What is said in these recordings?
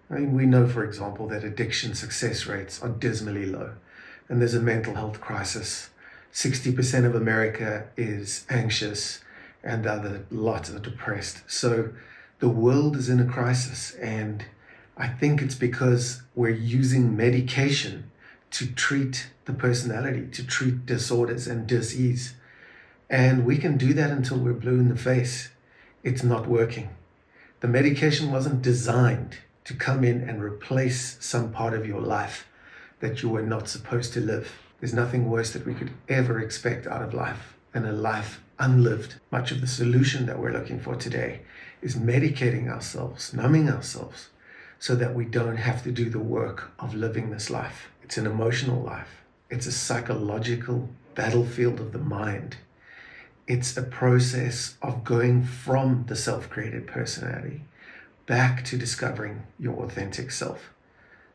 I mean, we know, for example, that addiction success rates are dismally low, and there's a mental health crisis. 60% of America is anxious, and the other lot are depressed. So the world is in a crisis, and I think it's because we're using medication to treat the personality, to treat disorders and dis-ease. And we can do that until we're blue in the face. It's not working. The medication wasn't designed to come in and replace some part of your life that you were not supposed to live. There's nothing worse that we could ever expect out of life than a life unlived. Much of the solution that we're looking for today is medicating ourselves, numbing ourselves, so that we don't have to do the work of living this life. It's an emotional life. It's a psychological battlefield of the mind. It's a process of going from the self-created personality back to discovering your authentic self.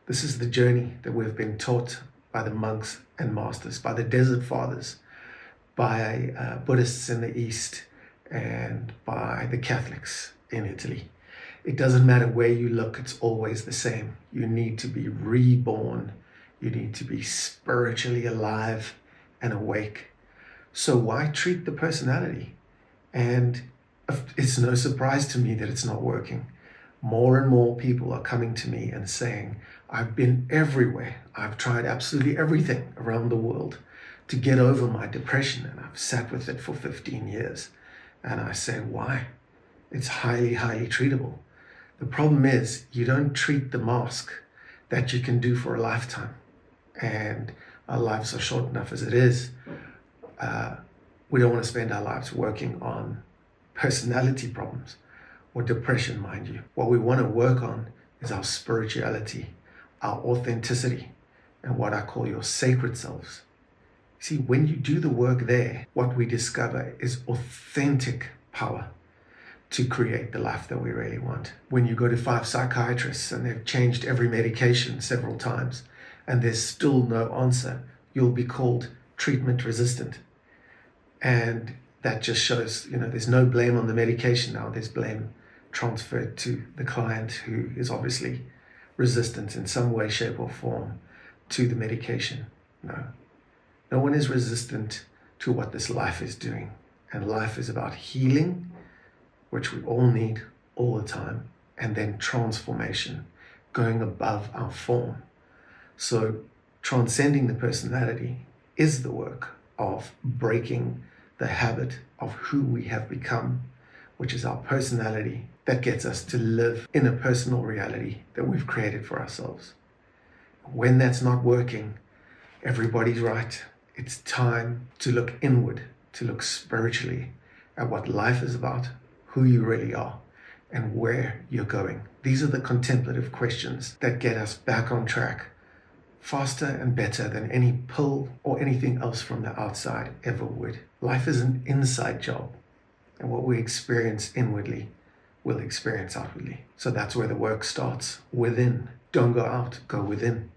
This is the journey that we've been taught by the monks and masters, by the desert fathers, by Buddhists in the East, and by the Catholics in Italy. It doesn't matter where you look, it's always the same. You need to be reborn. You need to be spiritually alive and awake. So why treat the personality? And it's no surprise to me that it's not working. More and more people are coming to me and saying, I've been everywhere. I've tried absolutely everything around the world to get over my depression, and I've sat with it for 15 years. And I say, why? It's highly, highly treatable. The problem is you don't treat the mask that you can do for a lifetime. And our lives are short enough as it is. We don't want to spend our lives working on personality problems or depression, mind you. What we want to work on is our spirituality, our authenticity, and what I call your sacred selves. See, when you do the work there, what we discover is authentic power to create the life that we really want. When you go to 5 psychiatrists and they've changed every medication several times and there's still no answer, you'll be called treatment resistant. And that just shows, there's no blame on the medication now. There's blame transferred to the client who is obviously resistant in some way, shape, or form to the medication. No one is resistant to what this life is doing. And life is about healing, which we all need all the time, and then transformation, going above our form. So transcending the personality is the work of breaking the habit of who we have become, which is our personality that gets us to live in a personal reality that we've created for ourselves. When that's not working, everybody's right. It's time to look inward, to look spiritually at what life is about, who you really are, and where you're going. These are the contemplative questions that get us back on track faster and better than any pill or anything else from the outside ever would. Life is an inside job, and what we experience inwardly, we'll experience outwardly. So that's where the work starts, within. Don't go out, go within.